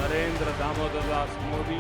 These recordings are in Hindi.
नरेंद्र दामोदर दास मोदी,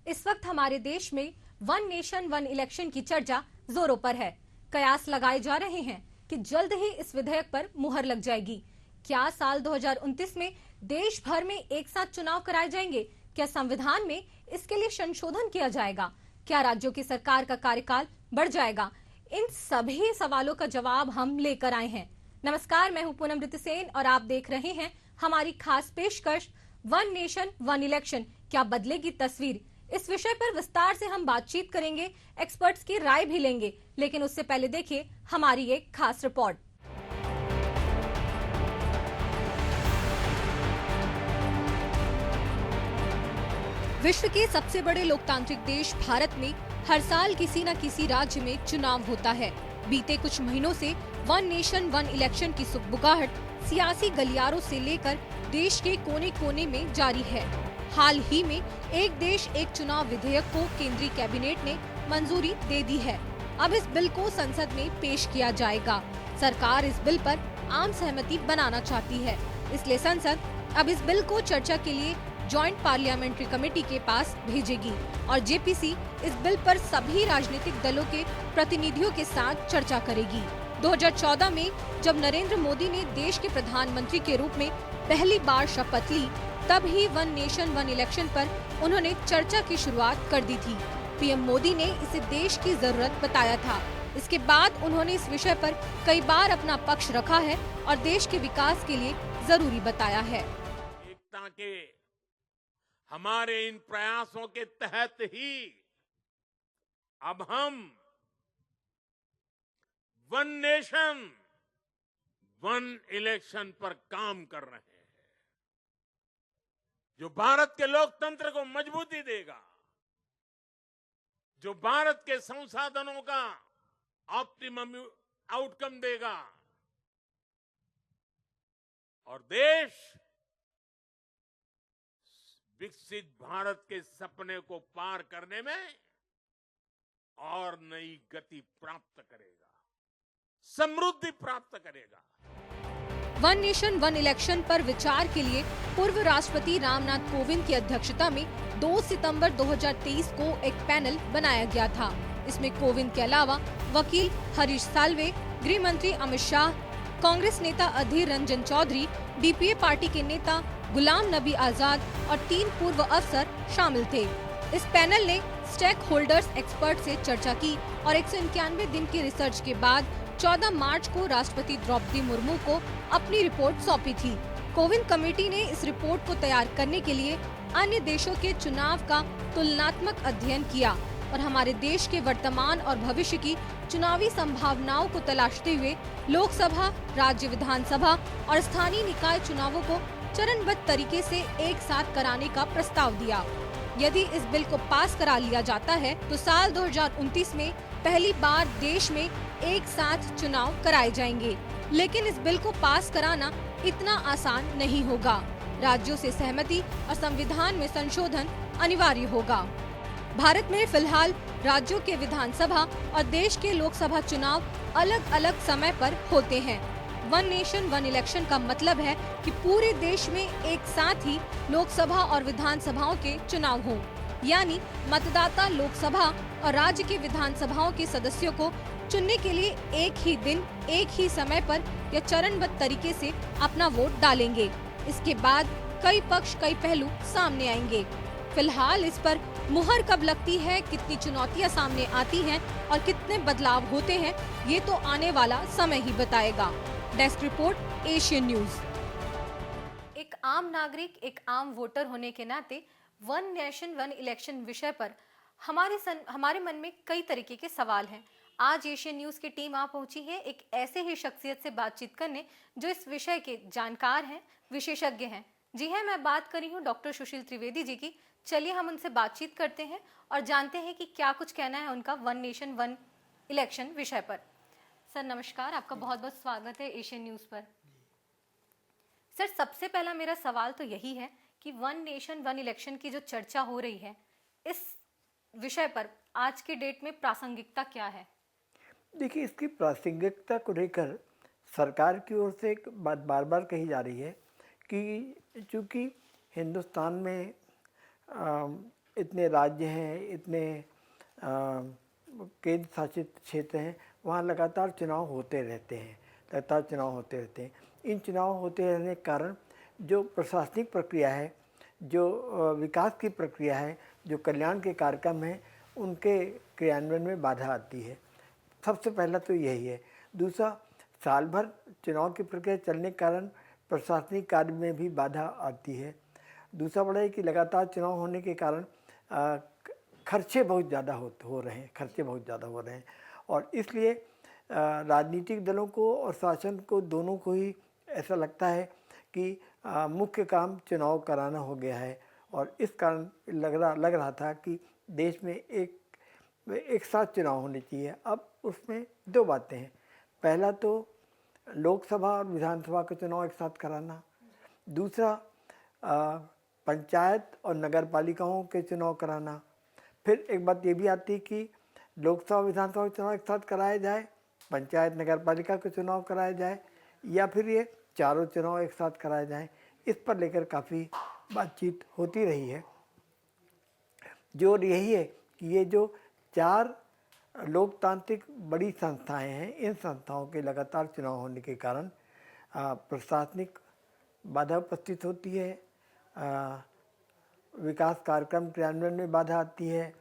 इस वक्त हमारे देश में वन नेशन वन इलेक्शन की चर्चा जोरों पर है। कयास लगाए जा रहे हैं कि जल्द ही इस विधेयक पर मुहर लग जाएगी। क्या साल 2029 में देश भर में एक साथ चुनाव कराए जाएंगे? क्या संविधान में इसके लिए संशोधन किया जाएगा? क्या राज्यों की सरकार का कार्यकाल बढ़ जाएगा? इन सभी सवालों का जवाब हम लेकर आए हैं। नमस्कार, मैं हूं पूनम ऋतुसेन और आप देख रहे हैं हमारी खास पेशकश वन नेशन वन इलेक्शन, क्या बदलेगी तस्वीर। इस विषय पर विस्तार से हम बातचीत करेंगे, एक्सपर्ट्स की राय भी लेंगे, लेकिन उससे पहले देखिए हमारी एक खास रिपोर्ट। विश्व के सबसे बड़े लोकतांत्रिक देश भारत में हर साल किसी न किसी राज्य में चुनाव होता है। बीते कुछ महीनों से वन नेशन वन इलेक्शन की सुगबुगाहट सियासी गलियारों से लेकर देश के कोने कोने में जारी है। हाल ही में एक देश एक चुनाव विधेयक को केंद्रीय कैबिनेट ने मंजूरी दे दी है। अब इस बिल को संसद में पेश किया जाएगा। सरकार इस बिल पर आम सहमति बनाना चाहती है, इसलिए संसद अब इस बिल को चर्चा के लिए जॉइंट पार्लियामेंट्री कमेटी के पास भेजेगी और जेपीसी इस बिल पर सभी राजनीतिक दलों के प्रतिनिधियों के साथ चर्चा करेगी। 2014 में जब नरेंद्र मोदी ने देश के प्रधानमंत्री के रूप में पहली बार शपथ ली, तब ही वन नेशन वन इलेक्शन पर उन्होंने चर्चा की शुरुआत कर दी थी। पीएम मोदी ने इसे देश की जरूरत बताया था। इसके बाद उन्होंने इस विषय पर कई बार अपना पक्ष रखा है और देश के विकास के लिए जरूरी बताया है। एकता के हमारे इन प्रयासों के तहत ही अब हम वन नेशन वन इलेक्शन पर काम कर रहे हैं, जो भारत के लोकतंत्र को मजबूती देगा, जो भारत के संसाधनों का ऑप्टिमम आउटकम देगा और देश विकसित भारत के सपने को पार करने में और नई गति प्राप्त करेगा, समृद्धि प्राप्त करेगा। वन नेशन वन इलेक्शन पर विचार के लिए पूर्व राष्ट्रपति रामनाथ कोविंद की अध्यक्षता में 2 सितंबर 2023 को एक पैनल बनाया गया था। इसमें कोविंद के अलावा वकील हरीश साल्वे, गृह मंत्री अमित शाह, कांग्रेस नेता अधीर रंजन चौधरी, डीपीए पार्टी के नेता गुलाम नबी आजाद और 3 पूर्व अफसर शामिल थे। इस पैनल ने स्टेक होल्डर्स एक्सपर्ट से चर्चा की और 191 दिन की रिसर्च के बाद 14 मार्च को राष्ट्रपति द्रौपदी मुर्मू को अपनी रिपोर्ट सौंपी थी। कोविंद कमेटी ने इस रिपोर्ट को तैयार करने के लिए अन्य देशों के चुनाव का तुलनात्मक अध्ययन किया और हमारे देश के वर्तमान और भविष्य की चुनावी संभावनाओं को तलाशते हुए लोकसभा, राज्य विधानसभा और स्थानीय निकाय चुनावों को चरणबद्ध तरीके से एक साथ कराने का प्रस्ताव दिया। यदि इस बिल को पास करा लिया जाता है तो साल 2029 में पहली बार देश में एक साथ चुनाव कराए जाएंगे। लेकिन इस बिल को पास कराना इतना आसान नहीं होगा। राज्यों से सहमति और संविधान में संशोधन अनिवार्य होगा। भारत में फिलहाल राज्यों के विधानसभा और देश के लोकसभा चुनाव अलग अलग समय पर होते हैं। वन नेशन वन इलेक्शन का मतलब है कि पूरे देश में एक साथ ही लोकसभा और विधानसभाओं के चुनाव हों, यानी मतदाता लोकसभा और राज्य के विधानसभाओं के सदस्यों को चुनने के लिए एक ही दिन, एक ही समय पर या चरणबद्ध तरीके से अपना वोट डालेंगे। इसके बाद कई पक्ष, कई पहलू सामने आएंगे। फिलहाल इस पर मुहर कब लगती है, कितनी चुनौतियां सामने आती हैं और कितने बदलाव होते हैं, ये तो आने वाला समय ही बताएगा। Desk report, Asian news. एक आम नागरिक, एक आम वोटर होने के नाते वन नेशन वन इलेक्शन विषय पर हमारे मन में कई तरीके के सवाल हैं। आज एशियन न्यूज की टीम आ पहुंची है एक ऐसे ही शख्सियत से बातचीत करने जो इस विषय के जानकार हैं, विशेषज्ञ हैं। जी है, मैं बात कर रही हूँ डॉक्टर सुशील त्रिवेदी जी की। चलिए हम उनसे बातचीत करते हैं और जानते हैं कि क्या कुछ कहना है उनका वन नेशन वन इलेक्शन विषय पर। सर नमस्कार, आपका बहुत बहुत स्वागत है एशियन न्यूज पर। सर, सबसे पहला मेरा सवाल तो यही है कि वन नेशन वन इलेक्शन की जो चर्चा हो रही है, इस विषय पर आज के डेट में प्रासंगिकता क्या है? देखिए, इसकी प्रासंगिकता को लेकर सरकार की ओर से एक बात बार बार कही जा रही है कि चूँकि हिंदुस्तान में इतने राज्य हैं, इतने केंद्र शासित क्षेत्र हैं, वहाँ लगातार चुनाव होते रहते हैं। इन चुनाव होते रहने के कारण जो प्रशासनिक प्रक्रिया है, जो विकास की प्रक्रिया है, जो कल्याण के कार्यक्रम हैं, उनके क्रियान्वयन में बाधा आती है। सबसे पहला तो यही है। दूसरा, साल भर चुनाव की प्रक्रिया चलने के कारण प्रशासनिक कार्य में भी बाधा आती है। दूसरा बड़ा है कि लगातार चुनाव होने के कारण खर्चे बहुत ज़्यादा हो रहे हैं और इसलिए राजनीतिक दलों को और शासन को दोनों को ही ऐसा लगता है कि मुख्य काम चुनाव कराना हो गया है और इस कारण लग रहा था कि देश में एक साथ चुनाव होने चाहिए। अब उसमें दो बातें हैं। पहला तो लोकसभा और विधानसभा का चुनाव एक साथ कराना। दूसरा, पंचायत और नगर पालिकाओं के चुनाव कराना। फिर एक बात ये भी आती है कि लोकसभा विधानसभा के चुनाव एक साथ कराया जाए, पंचायत नगर पालिका के चुनाव कराया जाए, या फिर ये चारों चुनाव एक साथ कराए जाएं। इस पर लेकर काफ़ी बातचीत होती रही है। जो यही है कि ये जो 4 लोकतांत्रिक बड़ी संस्थाएं हैं, इन संस्थाओं के लगातार चुनाव होने के कारण प्रशासनिक बाधा उपस्थित होती है, विकास कार्यक्रम क्रियान्वयन में बाधा आती है,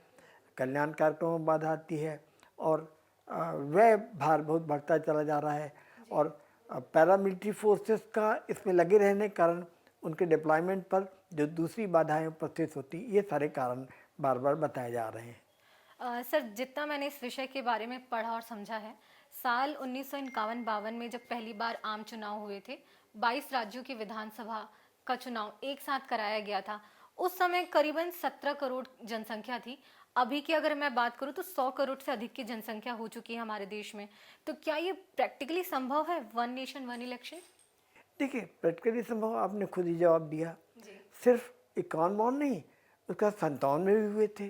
कल्याण कार्यक्रमों में बाधा आती है और व्यय भार बहुत बढ़ता चला जा रहा है और पैरामिलिट्री फोर्सेस का इसमें लगे रहने के कारण उनके डिप्लॉयमेंट पर जो दूसरी बाधाएं उपस्थित होती, ये सारे कारण बार बार बताए जा रहे हैं। सर, जितना मैंने इस विषय के बारे में पढ़ा और समझा है, साल 1951-52 में जब पहली बार आम चुनाव हुए थे, 22 राज्यों की विधानसभा का चुनाव एक साथ कराया गया था। उस समय करीबन 17 करोड़ जनसंख्या थी। अभी की अगर मैं बात करूं तो 100 करोड़ से अधिक की जनसंख्या हो चुकी है हमारे देश में। तो क्या ये प्रैक्टिकली संभव है, वन नेशन वन इलेक्शन? देखिए, प्रैक्टिकली संभव, आपने खुद ही जवाब दिया। सिर्फ 51 नहीं, उसका 57 में भी हुए थे।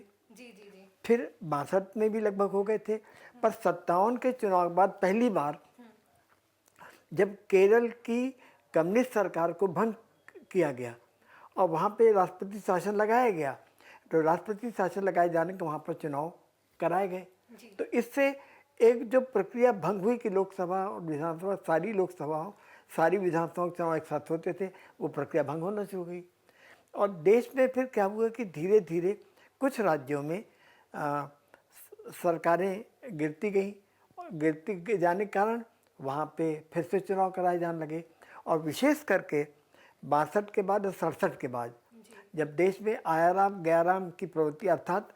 फिर 62 में भी लगभग हो गए थे। पर 57 के चुनाव के बाद पहली बार जब केरल की कम्युनिस्ट सरकार को भंग किया गया और वहाँ पे राष्ट्रपति शासन लगाया गया, तो राष्ट्रपति शासन लगाए जाने के वहाँ पर चुनाव कराए गए। तो इससे एक जो प्रक्रिया भंग हुई कि लोकसभा और विधानसभा, सारी विधानसभाओं के चुनाव एक साथ होते थे, वो प्रक्रिया भंग होना शुरू हुई। और देश में फिर क्या हुआ कि धीरे धीरे कुछ राज्यों में सरकारें गिरती जाने के कारण वहाँ पे फिर से चुनाव कराए जाने लगे। और विशेष करके 62 के बाद और 67 के बाद जब देश में आयाराम गयाराम की प्रवृत्ति अर्थात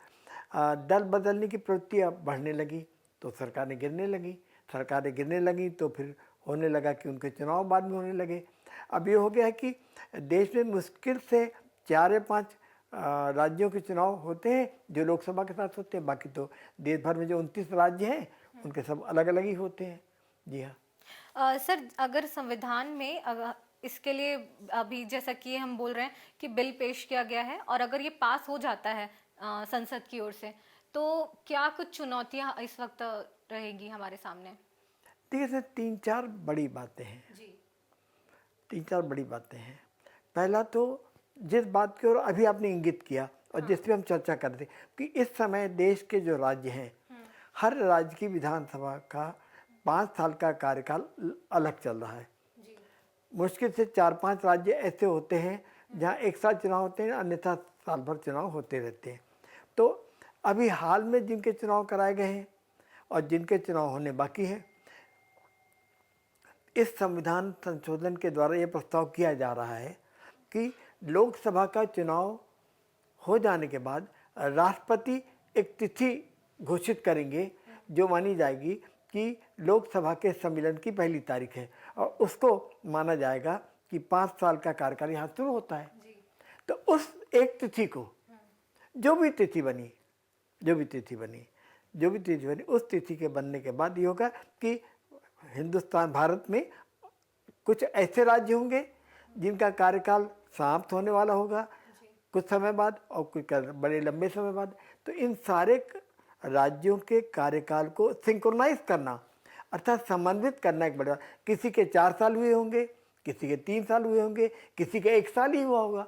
दल बदलने की प्रवृत्तियाँ बढ़ने लगी, तो सरकारें गिरने लगी तो फिर होने लगा कि उनके चुनाव बाद में होने लगे। अब ये हो गया है कि देश में मुश्किल से 4 या 5 राज्यों के चुनाव होते हैं जो लोकसभा के साथ होते हैं, बाकी तो देश भर में जो 29 राज्य हैं उनके सब अलग अलग ही होते हैं। जी हाँ। सर, अगर संविधान में इसके लिए अभी जैसा कि हम बोल रहे हैं कि बिल पेश किया गया है और अगर ये पास हो जाता है संसद की ओर से, तो क्या कुछ चुनौतियां इस वक्त रहेगी हमारे सामने? देखिए सर, 3-4 बड़ी बातें हैं। 3-4 बड़ी बातें हैं। पहला तो जिस बात की ओर अभी आपने इंगित किया और जिस पर हम चर्चा कर रहे थे कि इस समय देश के जो राज्य हैं, हर राज्य की विधानसभा का 5 साल का कार्यकाल अलग चल रहा है। मुश्किल से 4-5 राज्य ऐसे होते हैं जहाँ एक साथ चुनाव होते हैं, अन्यथा साल भर चुनाव होते रहते हैं। तो अभी हाल में जिनके चुनाव कराए गए हैं और जिनके चुनाव होने बाकी हैं, इस संविधान संशोधन के द्वारा ये प्रस्ताव किया जा रहा है कि लोकसभा का चुनाव हो जाने के बाद राष्ट्रपति एक तिथि घोषित करेंगे जो मानी जाएगी कि लोकसभा के सम्मेलन की पहली तारीख है और उसको माना जाएगा कि 5 साल का कार्यकाल यहाँ शुरू होता है। तो उस एक तिथि को जो भी तिथि बनी उस तिथि के बनने के बाद ये होगा कि भारत में कुछ ऐसे राज्य होंगे जिनका कार्यकाल समाप्त होने वाला होगा कुछ समय बाद और कुछ बड़े लंबे समय बाद। तो इन सारे राज्यों के कार्यकाल को सिंक्रोनाइज करना अर्थात समन्वित करना एक बड़ा, किसी के 4 साल हुए होंगे, किसी के 3 साल हुए होंगे, किसी के 1 साल ही हुआ होगा,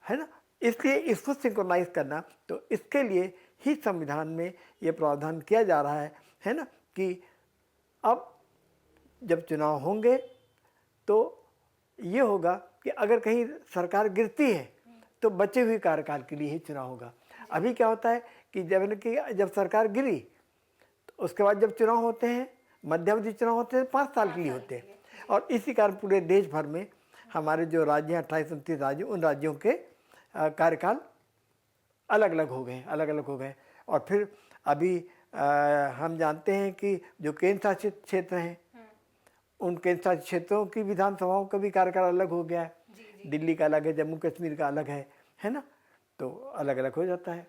है ना। इसलिए इसको सिंक्रोनाइज करना, तो इसके लिए ही संविधान में ये प्रावधान किया जा रहा है ना, कि अब जब चुनाव होंगे तो ये होगा कि अगर कहीं सरकार गिरती है तो बचे हुए कार्यकाल के लिए ही चुनाव होगा। अभी क्या होता है कि जब सरकार गिरी तो उसके बाद जब चुनाव होते हैं, मध्यावधि चुनाव होते हैं, 5 साल के लिए होते हैं। और इसी कारण पूरे देश भर में हमारे जो राज्य हैं, 28-29 राज्य, उन राज्यों के कार्यकाल अलग अलग हो गए। और फिर अभी हम जानते हैं कि जो केंद्र शासित क्षेत्र हैं, उन केंद्र शासित क्षेत्रों की विधानसभाओं का भी कार्यकाल अलग हो गया है। दिल्ली का अलग है, जम्मू कश्मीर का अलग है ना, तो अलग अलग हो जाता है।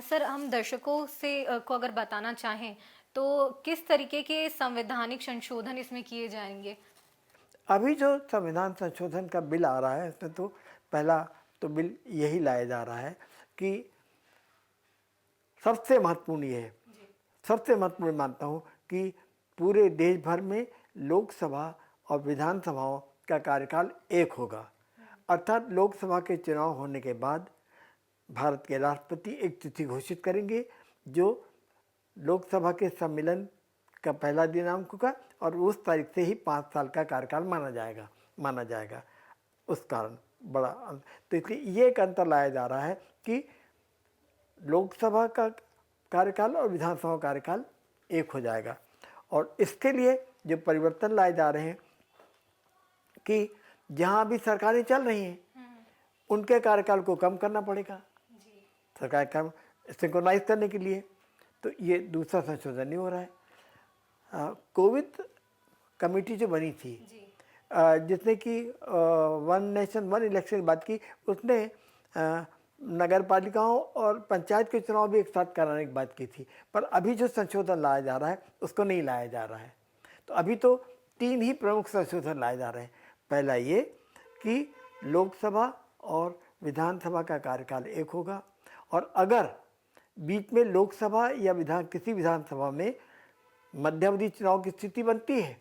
सर, हम दर्शकों से को अगर बताना चाहें तो किस तरीके के संवैधानिक संशोधन इसमें किए जाएंगे? अभी जो संविधान संशोधन का बिल आ रहा है उसमें तो पहला तो बिल यही लाया जा रहा है कि सबसे महत्वपूर्ण ये है, सबसे महत्वपूर्ण मानता हूँ कि पूरे देश भर में लोकसभा और विधानसभाओं का कार्यकाल एक होगा। अर्थात लोकसभा के चुनाव होने के बाद भारत के राष्ट्रपति एक तिथि घोषित करेंगे जो लोकसभा के सम्मेलन का पहला दिनांक होगा और उस तारीख से ही 5 साल का कार्यकाल माना जाएगा। उस कारण बड़ा, तो इसलिए ये एक अंतर लाया जा रहा है कि लोकसभा का कार्यकाल और विधानसभा का कार्यकाल एक हो जाएगा। और इसके लिए जो परिवर्तन लाए जा रहे हैं कि जहाँ भी सरकारें चल रही हैं उनके कार्यकाल को कम करना पड़ेगा सरकार का सिंक्रोनाइज करने के लिए। तो ये दूसरा संशोधन नहीं हो रहा है। कोविड कमेटी जो बनी थी, जिसने कि 1 नेशन 1 इलेक्शन की बात की, उसने नगर पालिकाओं और पंचायत के चुनाव भी एक साथ कराने की बात की थी। पर अभी जो संशोधन लाया जा रहा है उसको नहीं लाया जा रहा है। तो अभी तो 3 ही प्रमुख संशोधन लाए जा रहे हैं। पहला ये कि लोकसभा और विधानसभा का कार्यकाल एक होगा, और अगर बीच में लोकसभा या किसी विधानसभा में मध्यावधि चुनाव की स्थिति बनती है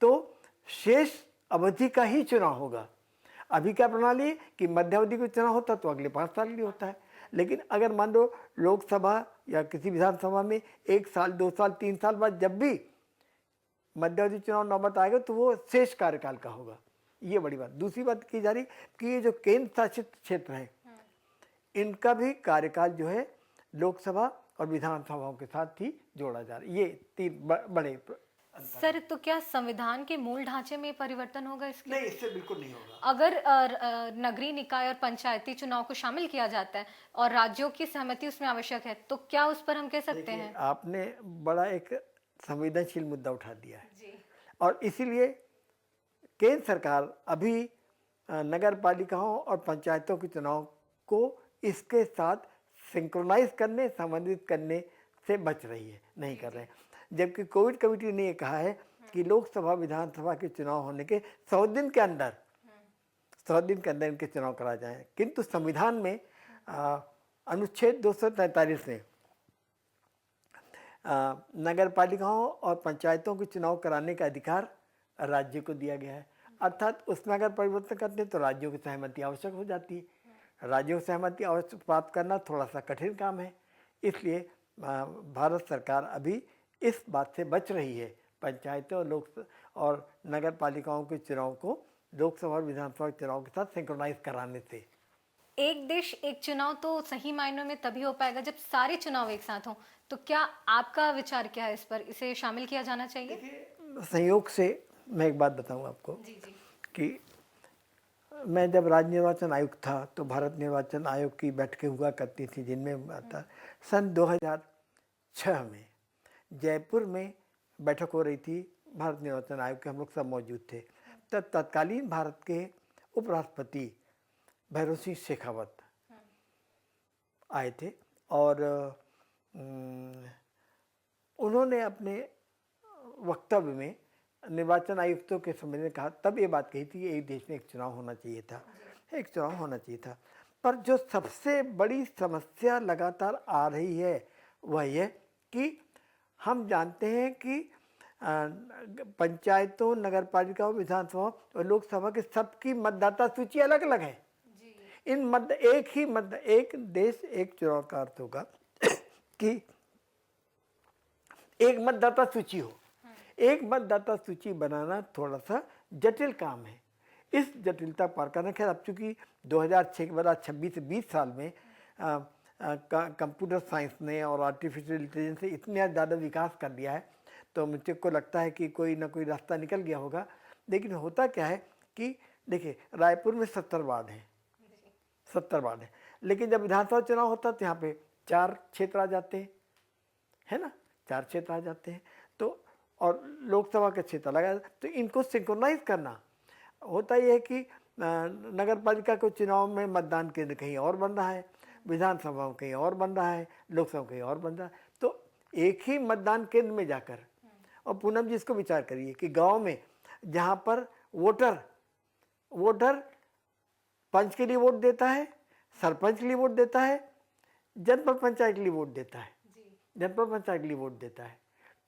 तो शेष अवधि का ही चुनाव होगा। अभी क्या प्रणाली है कि मध्यावधि का चुनाव होता तो अगले 5 साल के लिए होता है, लेकिन अगर मान लो लोकसभा या किसी विधानसभा में 1 साल 2 साल 3 साल बाद जब भी मध्यावधि चुनाव नौबत आएगा तो वो शेष कार्यकाल का होगा। ये बड़ी बात। दूसरी बात की जा रही कि ये जो केंद्र शासित क्षेत्र हैं इनका भी कार्यकाल जो है लोकसभा और विधानसभाओं के साथ ही जोड़ा जा रहा है। ये 3 बड़े। सर, तो क्या संविधान के मूल ढांचे में परिवर्तन होगा इसके? नहीं, इससे बिल्कुल नहीं होगा। अगर नगरीय निकाय और पंचायती चुनाव को शामिल किया जाता है और राज्यों की सहमति उसमें आवश्यक है तो क्या उस पर हम कह सकते हैं? आपने बड़ा एक संवेदनशील मुद्दा उठा दिया है जी। और इसीलिए केंद्र सरकार अभी नगर पालिकाओं और पंचायतों के चुनाव को इसके साथ सिंक्रोनाइज करने, समन्वित करने से बच रही है, नहीं कर रहे हैं। जबकि कोविड कमेटी ने ये कहा है कि लोकसभा विधानसभा के चुनाव होने के 100 दिन के अंदर इनके चुनाव कराए जाएं। किंतु संविधान में अनुच्छेद 243 में नगर पालिकाओं और पंचायतों के चुनाव कराने का अधिकार राज्य को दिया गया है। अर्थात उसमें अगर परिवर्तन करते हैं तो राज्यों की सहमति आवश्यक हो जाती है। राज्यों की सहमति आवश्यक प्राप्त करना थोड़ा सा कठिन काम है। इसलिए भारत सरकार अभी इस बात से बच रही है पंचायतों और नगर पालिकाओं के चुनाव को लोकसभा और विधानसभा चुनाव के साथ सिंक्रोनाइज कराने से। एक देश एक चुनाव तो सही मायनों में तभी हो पाएगा जब सारे चुनाव एक साथ हों। तो क्या आपका विचार क्या है इस पर? इसे शामिल किया जाना चाहिए? संयोग से मैं एक बात बताऊं आपको कि मैं जब राज्य निर्वाचन आयुक्त था तो भारत निर्वाचन आयोग की बैठकें हुआ करती थी, जिनमें आता सन 2006 में जयपुर में बैठक हो रही थी भारत निर्वाचन आयोग के। हम लोग सब मौजूद थे। तब तत्कालीन भारत के उपराष्ट्रपति भैरों सिंह शेखावत आए थे और उन्होंने अपने वक्तव्य में निर्वाचन आयुक्तों के समय ने कहा, तब ये बात कही थी कि एक देश में एक चुनाव होना चाहिए था, एक चुनाव होना चाहिए था। पर जो सबसे बड़ी समस्या लगातार आ रही है वह ये कि हम जानते हैं कि पंचायतों, नगर पालिकाओं, विधानसभा और लोकसभा के सबकी मतदाता सूची अलग अलग है। एक देश एक चुनाव का अर्थ होगा कि एक मतदाता सूची हो। एक मतदाता सूची बनाना थोड़ा सा जटिल काम है। इस जटिलता पार करना, खैर अब चूंकि 2006 के बाद 26 से 20 साल में कंप्यूटर साइंस ने और आर्टिफिशियल इंटेलिजेंस ने इतना ज़्यादा विकास कर लिया है, तो मुझे को लगता है कि कोई ना कोई रास्ता निकल गया होगा। लेकिन होता क्या है कि देखिए, रायपुर में 70 वार्ड हैं, 70 वार्ड हैं, लेकिन जब विधानसभा चुनाव होता है तो यहाँ पे 4 क्षेत्र आ जाते हैं, है ना, 4 क्षेत्र आ जाते हैं। तो और लोकसभा का क्षेत्र लगा, तो इनको सिंक्रोनाइज करना होता यह है कि नगर पालिका के चुनाव में मतदान केंद्र कहीं और बन रहा है, विधानसभा कहीं और बन रहा है, लोकसभा कहीं और बन रहा है। तो एक ही मतदान केंद्र में जाकर, और पूनम जी इसको विचार करिए कि गांव में जहां पर वोटर पंच के लिए वोट देता है, सरपंच के लिए वोट देता है, जनपद पंचायत के लिए वोट देता है, जनपद पंचायत के लिए वोट देता है,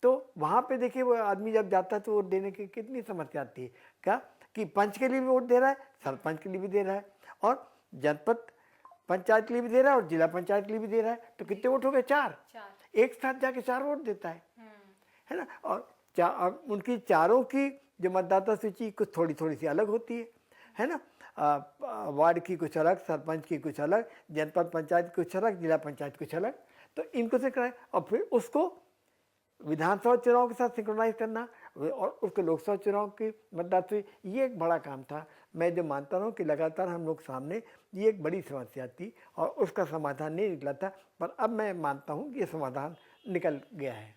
तो वहाँ पे देखिए वो आदमी जब जाता है तो वोट देने की कितनी समस्या आती है, क्या कि पंच के लिए भी वोट दे रहा है, सरपंच के लिए भी दे रहा है, और जनपद पंचायत के लिए भी दे रहा है, और जिला पंचायत के लिए भी दे रहा है। तो कितने वोट हो गए? 4। एक साथ जाके 4 वोट देता है ना। और उनकी चारों की जो मतदाता सूची कुछ थोड़ी थोड़ी सी अलग होती है ना। वार्ड की कुछ अलग, सरपंच की कुछ अलग, जनपद पंचायत कुछ अलग, जिला पंचायत कुछ अलग। तो इनको से कराए और फिर उसको विधानसभा चुनाव के साथ सिंक्रोनाइज करना और उसके लोकसभा चुनाव की मतदाता, ये एक बड़ा काम था। मैं जो मानता हूँ कि लगातार हम लोग सामने ये एक बड़ी समस्या थी और उसका समाधान नहीं निकला था, पर अब मैं मानता हूँ कि ये समाधान निकल गया है।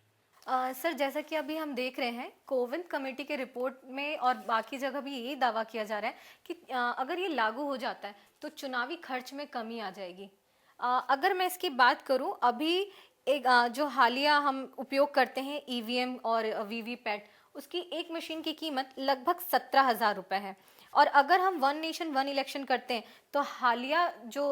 सर, जैसा कि अभी हम देख रहे हैं, कोविंद कमेटी के रिपोर्ट में और बाकी जगह भी यही दावा किया जा रहा है कि अगर ये लागू हो जाता है तो चुनावी खर्च में कमी आ जाएगी। अगर मैं इसकी बात करूं, अभी एक जो हालिया हम उपयोग करते हैं ईवीएम और वीवीपैट, उसकी एक मशीन की कीमत लगभग 17,000 रुपये है। और अगर हम वन नेशन वन इलेक्शन करते हैं तो हालिया जो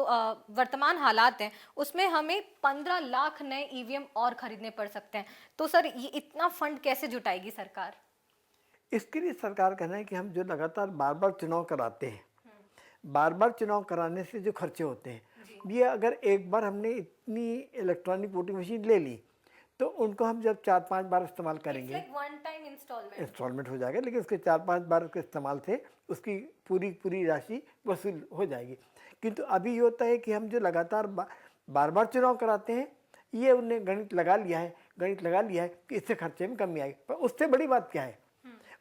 वर्तमान हालात हैं उसमें हमें 15 लाख नए ईवीएम और खरीदने पड़ सकते हैं। तो सर, ये इतना फंड कैसे जुटाएगी सरकार? इसके लिए सरकार कहना है कि हम जो लगातार बार बार चुनाव कराते हैं, बार बार चुनाव कराने से जो खर्चे होते हैं, ये अगर एक बार हमने इतनी इलेक्ट्रॉनिक वोटिंग मशीन ले ली तो उनको हम जब 4-5 बार इस्तेमाल करेंगे, वन टाइम इंस्टॉलमेंट हो जाएगा, लेकिन उसके 4-5 बार के इस्तेमाल से उसकी पूरी राशि वसूल हो जाएगी। किंतु अभी ये होता है कि हम जो लगातार बार बार चुनाव कराते हैं, ये उन्हें गणित लगा लिया है कि इससे खर्चे में कमी आएगी। पर उससे बड़ी बात क्या है?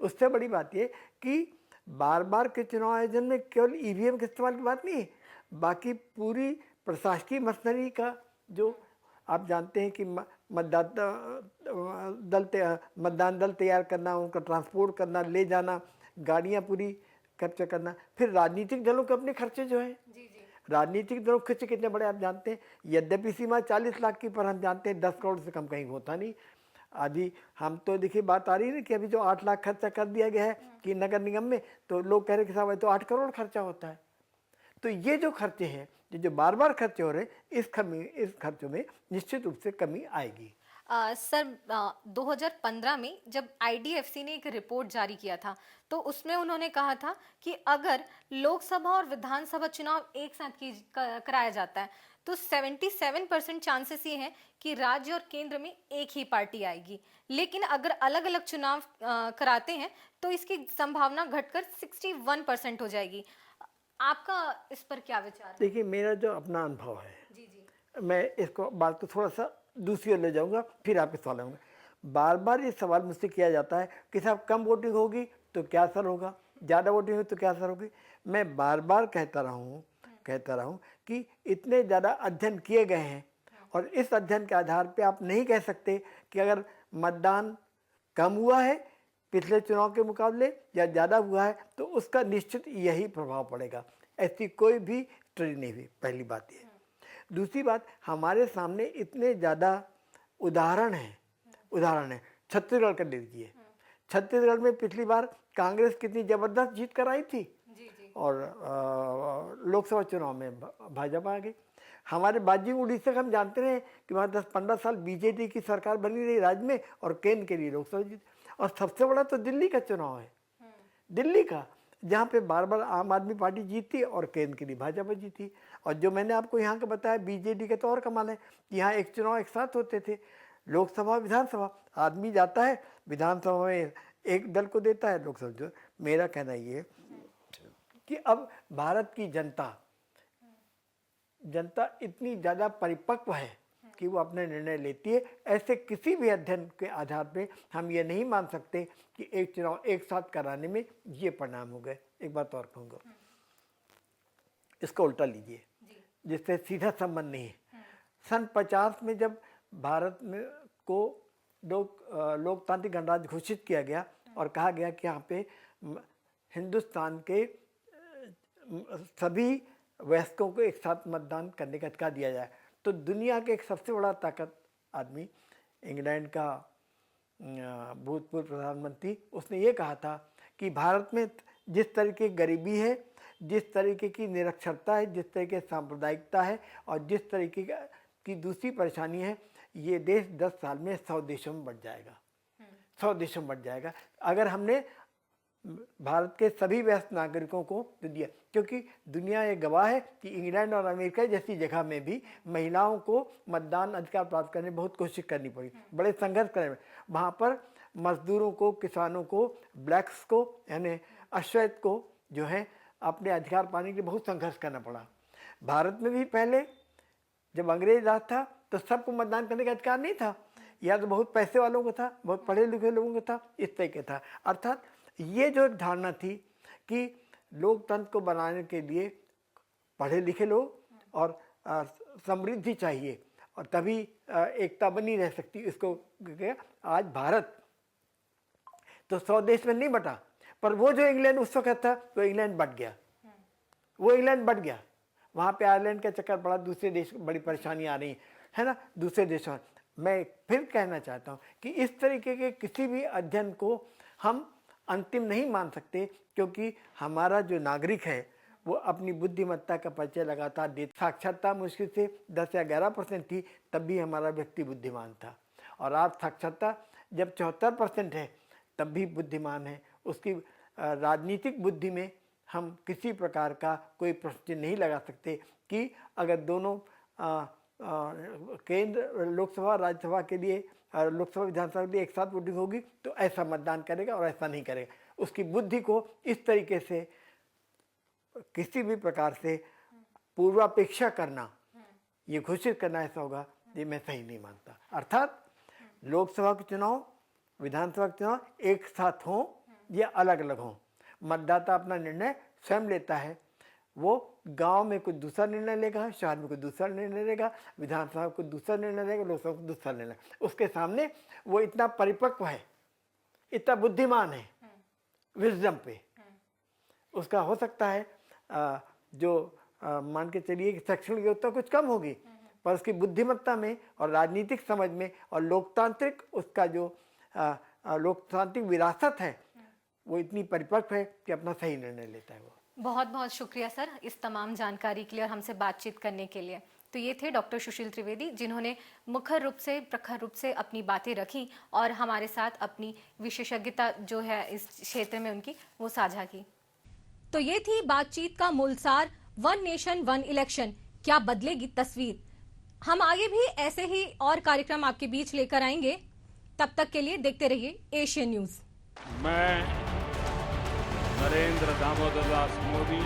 उससे बड़ी बात ये कि बार बार के चुनाव आयोजन में केवल ईवीएम के इस्तेमाल की बात नहीं है, बाकी पूरी प्रशासकीय मशीनरी का, जो आप जानते हैं कि मतदान दल तैयार करना, उनका ट्रांसपोर्ट करना, ले जाना, गाड़ियां पूरी कैप्चर करना, फिर राजनीतिक दलों के अपने खर्चे जो हैं, राजनीतिक दलों के खर्चे कितने बड़े आप जानते हैं। यद्यपि सीमा 40 लाख की, पर हम जानते हैं 10 करोड़ से कम कहीं होता नहीं। अभी हम तो देखिए बात आ रही है ना कि अभी जो 8 लाख खर्चा कर दिया गया है कि नगर निगम में, तो लोग कह रहे हैं कि साहब तो 8 करोड़ खर्चा होता है। तो ये जो खर्चे हैं, जो बार बार खर्चे हो रहे हैं, इस खर्चों में निश्चित रूप से कमी आएगी। सर, 2015 में जब IDFC ने एक रिपोर्ट जारी किया था तो उसमें उन्होंने कहा था कि अगर लोकसभा और विधानसभा चुनाव एक साथ कराया जाता है तो 77% चांसेस ये हैं कि राज्य और केंद्र में एक ही पार्टी आएगी। लेकिन अगर अलग अलग चुनाव कराते हैं तो इसकी संभावना घटकर 61% हो जाएगी। आपका इस पर क्या विचार है? देखिए, मेरा जो अपना अनुभव है, मैं इसको बात को थोड़ा सा दूसरी ओर ले जाऊंगा, फिर आपके सवाल आऊँगा। बार बार ये सवाल मुझसे किया जाता है कि साहब कम वोटिंग होगी तो क्या असर होगा, ज़्यादा वोटिंग होगी तो क्या असर होगी। मैं बार बार कहता रहा हूँ कि इतने ज़्यादा अध्ययन किए गए हैं और इस अध्ययन के आधार पे आप नहीं कह सकते कि अगर मतदान कम हुआ है पिछले चुनाव के मुकाबले या ज़्यादा हुआ है तो उसका निश्चित यही प्रभाव पड़ेगा। ऐसी कोई भी स्टडी नहीं हुई, पहली बात ये। दूसरी बात, हमारे सामने इतने ज़्यादा उदाहरण हैं। छत्तीसगढ़ का ले लीजिए, छत्तीसगढ़ में पिछली बार कांग्रेस कितनी जबरदस्त जीत कर आई थी और लोकसभा चुनाव में भाजपा आ गई। हमारे बाजी उड़ीसा का हम जानते हैं कि वहाँ 10-15 साल बीजेपी की सरकार बनी रही राज्य में और केंद्र के लिए लोकसभा जीत। और सबसे बड़ा तो दिल्ली का चुनाव है, दिल्ली का, जहाँ पे बार बार आम आदमी पार्टी जीती और केंद्र के लिए भाजपा जीती। और जो मैंने आपको यहाँ का बताया बीजेडी का तो और कमाल है, यहाँ एक चुनाव एक साथ होते थे, लोकसभा विधानसभा। आदमी जाता है विधानसभा में एक दल को देता है, लोकसभा। जो मेरा कहना ये कि अब भारत की जनता इतनी ज़्यादा परिपक्व है कि वो अपने निर्णय लेती है। ऐसे किसी भी अध्ययन के आधार पे हम ये नहीं मान सकते कि एक चुनाव एक साथ कराने में ये परिणाम हो गए। एक बात और कहूँगा, इसको उल्टा लीजिए, जिससे सीधा संबंध नहीं है। सन 50 में जब भारत में को लोकतांत्रिक गणराज्य घोषित किया गया और कहा गया कि यहाँ पे हिंदुस्तान के सभी वयस्कों को एक साथ मतदान करने का अधिकार दिया जाए, तो दुनिया के एक सबसे बड़ा ताकत आदमी, इंग्लैंड का भूतपूर्व प्रधानमंत्री, उसने ये कहा था कि भारत में जिस तरीके की गरीबी है, जिस तरीके की निरक्षरता है, जिस तरीके की सांप्रदायिकता है और जिस तरीके की दूसरी परेशानी है, ये देश 10 साल में 100 देशों में बढ़ जाएगा, 100 देशों में बढ़ जाएगा अगर हमने भारत के सभी वयस्क नागरिकों को दिया। क्योंकि दुनिया ये गवाह है कि इंग्लैंड और अमेरिका जैसी जगह में भी महिलाओं को मतदान अधिकार प्राप्त करने में बहुत कोशिश करनी पड़ी, बड़े संघर्ष करने में। वहाँ पर मजदूरों को, किसानों को, ब्लैक्स को, यानी अश्वेत को जो है अपने अधिकार पाने के लिए बहुत संघर्ष करना पड़ा। भारत में भी पहले जब अंग्रेज राज था तो सबको मतदान करने का अधिकार नहीं था, या तो बहुत पैसे वालों को था, बहुत पढ़े लिखे लोगों को था, इस तरीके था। अर्थात ये जो एक धारणा थी कि लोकतंत्र को बनाने के लिए पढ़े लिखे लोग और समृद्धि चाहिए और तभी एकता बनी रह सकती, इसको आज भारत तो 100 देश में नहीं बटा, पर वो जो इंग्लैंड उस वक्त था वो इंग्लैंड बट गया, वो इंग्लैंड बट गया। वहाँ पे आयरलैंड का चक्कर पड़ा, दूसरे देश को बड़ी परेशानी आ रही है ना, दूसरे देशों में। मैं फिर कहना चाहता हूँ कि इस तरीके के किसी भी अध्ययन को हम अंतिम नहीं मान सकते, क्योंकि हमारा जो नागरिक है वो अपनी बुद्धिमत्ता का परिचय लगातार देता। साक्षरता मुश्किल से 10 या 11% थी, तब भी हमारा व्यक्ति बुद्धिमान था, और आज साक्षरता जब 74% है तब भी बुद्धिमान है। उसकी राजनीतिक बुद्धि में हम किसी प्रकार का कोई प्रश्न नहीं लगा सकते कि अगर दोनों केंद्र लोकसभा राज्यसभा के लिए, लोकसभा विधानसभा के लिए एक साथ वोटिंग होगी तो ऐसा मतदान करेगा और ऐसा नहीं करेगा। उसकी बुद्धि को इस तरीके से किसी भी प्रकार से पूर्वापेक्षा करना, ये घोषित करना ऐसा होगा, ये मैं सही नहीं मानता। अर्थात लोकसभा के चुनाव, विधानसभा के चुनाव एक साथ हों या अलग अलग हों, मतदाता अपना निर्णय स्वयं लेता है। वो गांव में कुछ दूसरा निर्णय लेगा, शहर में कुछ दूसरा निर्णय लेगा, विधानसभा को दूसरा निर्णय लेगा, लोकसभा को दूसरा निर्णय। उसके सामने वो इतना परिपक्व है, इतना बुद्धिमान है विजडम पे। उसका हो सकता है मान के चलिए कि शैक्षणिक योग्यता कुछ कम होगी, पर उसकी बुद्धिमत्ता में और राजनीतिक समझ में और लोकतांत्रिक उसका जो लोकतांत्रिक विरासत है वो इतनी परिपक्व है कि अपना सही निर्णय लेता है वो। बहुत बहुत शुक्रिया सर इस तमाम जानकारी के लिए और हमसे बातचीत करने के लिए। तो ये थे डॉक्टर सुशील त्रिवेदी, जिन्होंने मुखर रूप से, प्रखर रूप से अपनी बातें रखी और हमारे साथ अपनी विशेषज्ञता जो है इस क्षेत्र में उनकी वो साझा की। तो ये थी बातचीत का मूलसार, वन नेशन वन इलेक्शन, क्या बदलेगी तस्वीर। हम आगे भी ऐसे ही और कार्यक्रम आपके बीच लेकर आएंगे। तब तक के लिए देखते रहिए एशियन न्यूज। मैं नरेंद्र दामोदर दास मोदी